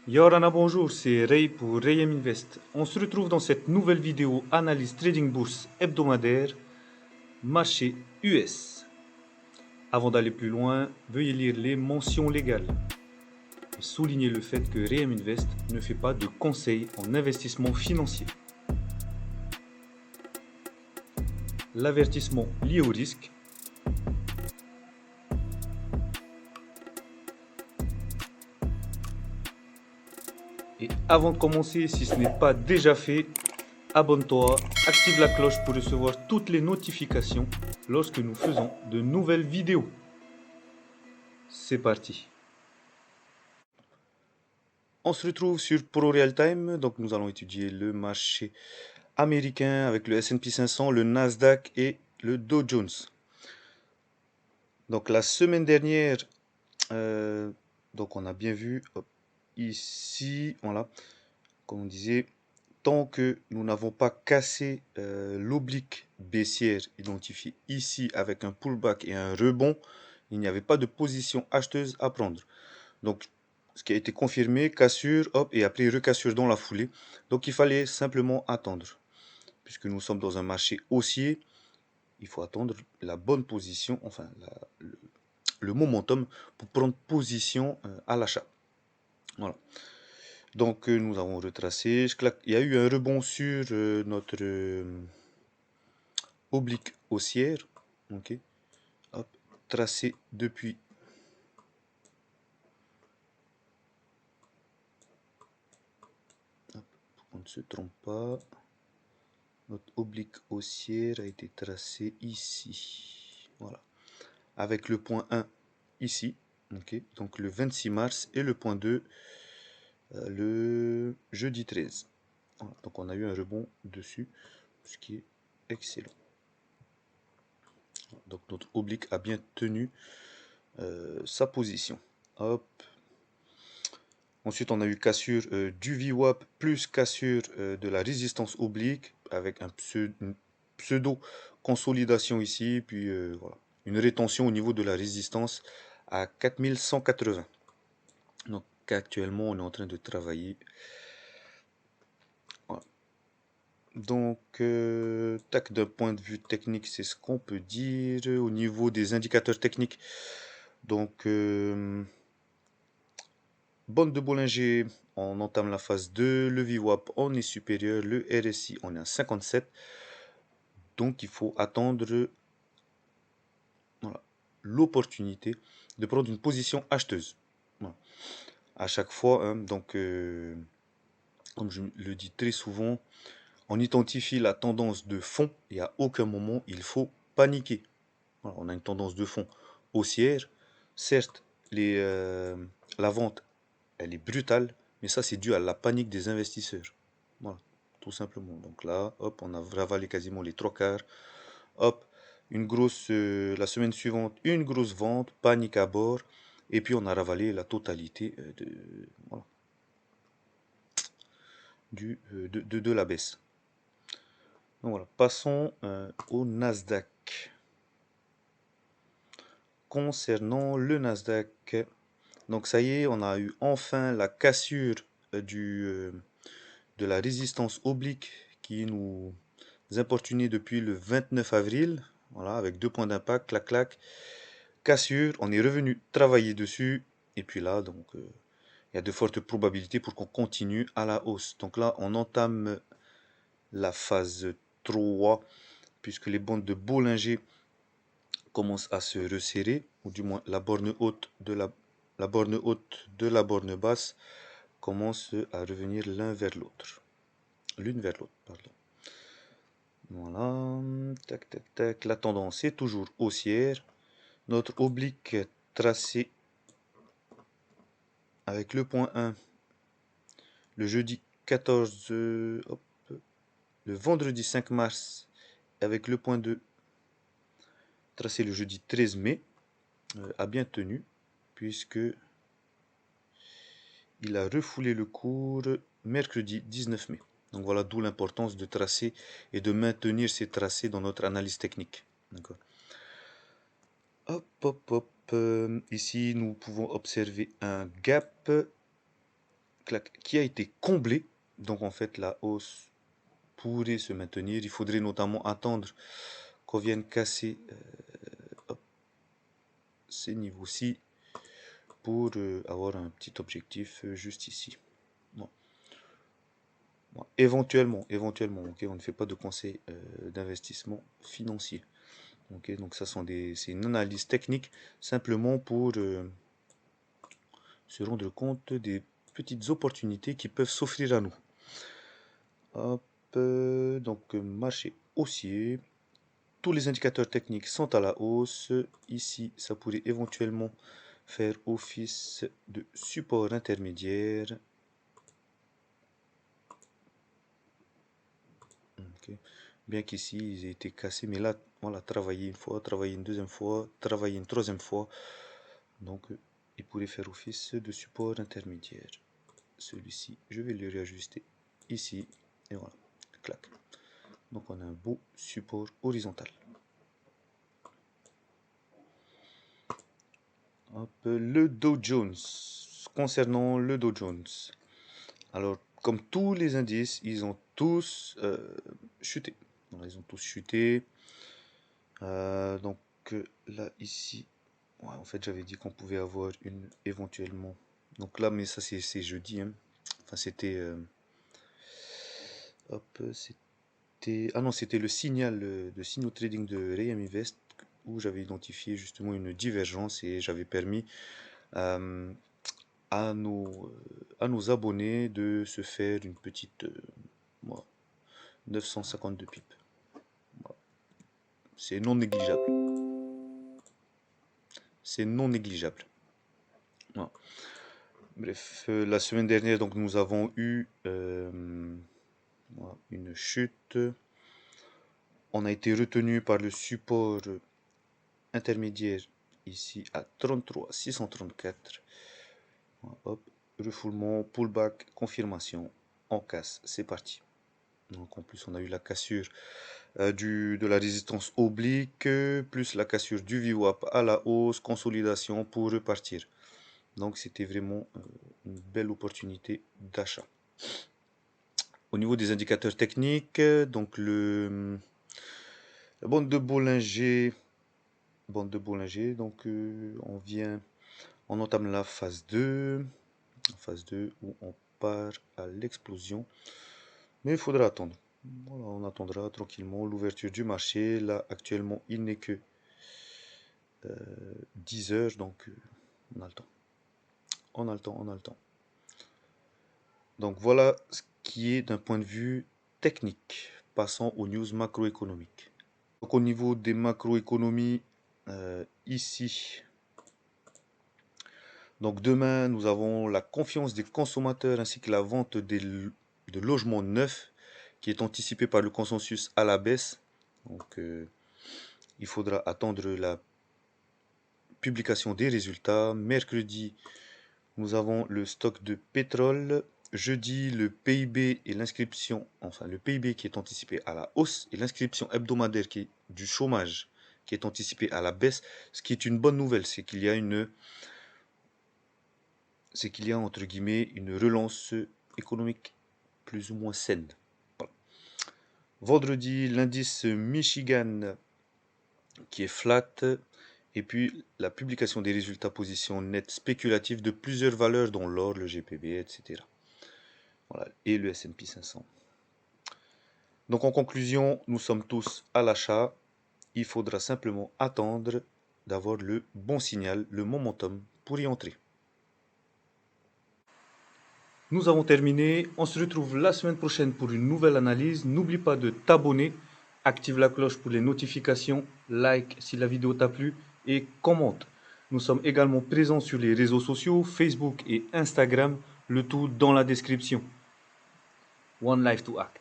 Yorana, bonjour, c'est Ray pour Rayem Invest. On se retrouve dans cette nouvelle vidéo analyse trading bourse hebdomadaire, marché US. Avant d'aller plus loin, veuillez lire les mentions légales et souligner le fait que Rayem Invest ne fait pas de conseils en investissement financier. L'avertissement lié au risque. Et avant de commencer, si ce n'est pas déjà fait, abonne-toi, active la cloche pour recevoir toutes les notifications lorsque nous faisons de nouvelles vidéos. C'est parti. On se retrouve sur Pro Real Time, donc nous allons étudier le marché américain avec le S&P 500, le Nasdaq et le Dow Jones. Donc la semaine dernière, donc on a bien vu ici, voilà, comme on disait, tant que nous n'avons pas cassé l'oblique baissière identifiée ici avec un pullback et un rebond, il n'y avait pas de position acheteuse à prendre. Donc, ce qui a été confirmé, cassure, hop, et après recassure dans la foulée. Donc, il fallait simplement attendre. Puisque nous sommes dans un marché haussier, il faut attendre la bonne position, enfin, le momentum pour prendre position à l'achat. Voilà. Donc, nous avons retracé. Il y a eu un rebond sur notre oblique haussière. Ok. Hop, tracé depuis. Hop, pour qu'on ne se trompe pas. Notre oblique haussière a été tracée ici. Voilà. Avec le point 1 ici. Okay. Donc le 26 mars et le point 2 le jeudi 13. Voilà. Donc on a eu un rebond dessus, ce qui est excellent. Donc notre oblique a bien tenu sa position. Hop. Ensuite, on a eu cassure du VWAP plus cassure de la résistance oblique avec une pseudo consolidation ici, puis voilà, une rétention au niveau de la résistance à 4180. Donc actuellement, on est en train de travailler. Voilà. Donc, tac, d'un point de vue technique, c'est ce qu'on peut dire. Au niveau des indicateurs techniques, donc bande de Bollinger, on entame la phase 2, le VWAP on est supérieur, le RSI on est à 57, donc il faut attendre voilà, l'opportunité de prendre une position acheteuse. Voilà. À chaque fois, hein, donc comme je le dis très souvent, on identifie la tendance de fond et à aucun moment il faut paniquer. Voilà, on a une tendance de fond haussière, certes la vente elle est brutale, mais ça c'est dû à la panique des investisseurs. Voilà, tout simplement. Donc là, hop, on a ravalé quasiment les trois quarts. Hop, une grosse, la semaine suivante, une grosse vente, panique à bord, et puis on a ravalé la totalité voilà, de la baisse. Donc voilà, passons au Nasdaq. Concernant le Nasdaq, donc ça y est, on a eu enfin la cassure de la résistance oblique qui nous importunait depuis le 29 avril. Voilà, avec 2 points d'impact, clac clac, cassure, on est revenu travailler dessus. Et puis là, donc, il y a de fortes probabilités pour qu'on continue à la hausse. Donc là, on entame la phase 3, puisque les bandes de Bollinger commencent à se resserrer, ou du moins la borne haute de la borne haute de la borne basse commence à revenir l'une vers l'autre, pardon. Voilà, tac tac tac, la tendance est toujours haussière. Notre oblique tracé avec le point 1 le jeudi 14, hop, le vendredi 5 mars avec le point 2 tracé le jeudi 13 mai a bien tenu puisque il a refoulé le cours mercredi 19 mai. Donc voilà d'où l'importance de tracer et de maintenir ces tracés dans notre analyse technique. Hop, hop, hop. Ici, nous pouvons observer un gap clac, qui a été comblé. Donc en fait, la hausse pourrait se maintenir. Il faudrait notamment attendre qu'on vienne casser hop, ces niveaux-ci pour avoir un petit objectif juste ici. Bon. Bon, éventuellement, ok, on ne fait pas de conseil d'investissement financier. Ok, donc ça c'est une analyse technique simplement pour se rendre compte des petites opportunités qui peuvent s'offrir à nous. Hop, donc marché haussier. Tous les indicateurs techniques sont à la hausse. Ici, ça pourrait éventuellement faire office de support intermédiaire. Ok. Bien qu'ici, ils aient été cassés, mais là, voilà, travailler une fois, travailler une deuxième fois, travailler une troisième fois. Donc, il pourrait faire office de support intermédiaire. Celui-ci, je vais le réajuster ici, et voilà, clac. Donc, on a un beau support horizontal. Hop, le Dow Jones. Concernant le Dow Jones, alors, comme tous les indices, ils ont tous chuté. Voilà, ils ont tous chuté. Donc là, ici, ouais, en fait, j'avais dit qu'on pouvait avoir une éventuellement. Donc là, mais ça, c'est jeudi. Hein. Enfin, c'était. Hop, c'était. Ah non, c'était le signal de signal trading de Rayam Invest où j'avais identifié justement une divergence et j'avais permis euh, à nos abonnés de se faire une petite. Voilà, 952 pips. Voilà. C'est non négligeable. C'est non négligeable. Voilà. Bref, la semaine dernière, donc, nous avons eu voilà, une chute. On a été retenu par le support intermédiaire ici à 33 634. Voilà, hop, refoulement, pullback, confirmation. On casse, c'est parti. Donc en plus, on a eu la cassure de la résistance oblique, plus la cassure du VWAP à la hausse, consolidation pour repartir. Donc c'était vraiment une belle opportunité d'achat. Au niveau des indicateurs techniques, donc la bande de Bollinger, donc on entame la phase 2, où on part à l'explosion. Mais il faudra attendre. Voilà, on attendra tranquillement l'ouverture du marché. Là, actuellement, il n'est que 10 heures, donc on a le temps. On a le temps, on a le temps. Donc voilà ce qui est d'un point de vue technique. Passons aux news macroéconomiques. Donc au niveau des macroéconomies, ici, donc demain, nous avons la confiance des consommateurs ainsi que la vente de logements neufs qui est anticipée par le consensus à la baisse. Donc il faudra attendre la publication des résultats. Mercredi, nous avons le stock de pétrole. Jeudi, le PIB et l'inscription, enfin le PIB qui est anticipé à la hausse et l'inscription hebdomadaire du chômage qui est anticipée à la baisse. Ce qui est une bonne nouvelle, c'est qu'il y a entre guillemets une relance économique plus ou moins saine. Voilà. Vendredi, l'indice Michigan qui est flat. Et puis la publication des résultats position nette spéculative de plusieurs valeurs dont l'or, le GPB, etc. Voilà, et le S&P 500. Donc en conclusion, nous sommes tous à l'achat. Il faudra simplement attendre d'avoir le bon signal, le momentum pour y entrer. Nous avons terminé. On se retrouve la semaine prochaine pour une nouvelle analyse. N'oublie pas de t'abonner, active la cloche pour les notifications, like si la vidéo t'a plu et commente. Nous sommes également présents sur les réseaux sociaux, Facebook et Instagram, le tout dans la description. One life to act.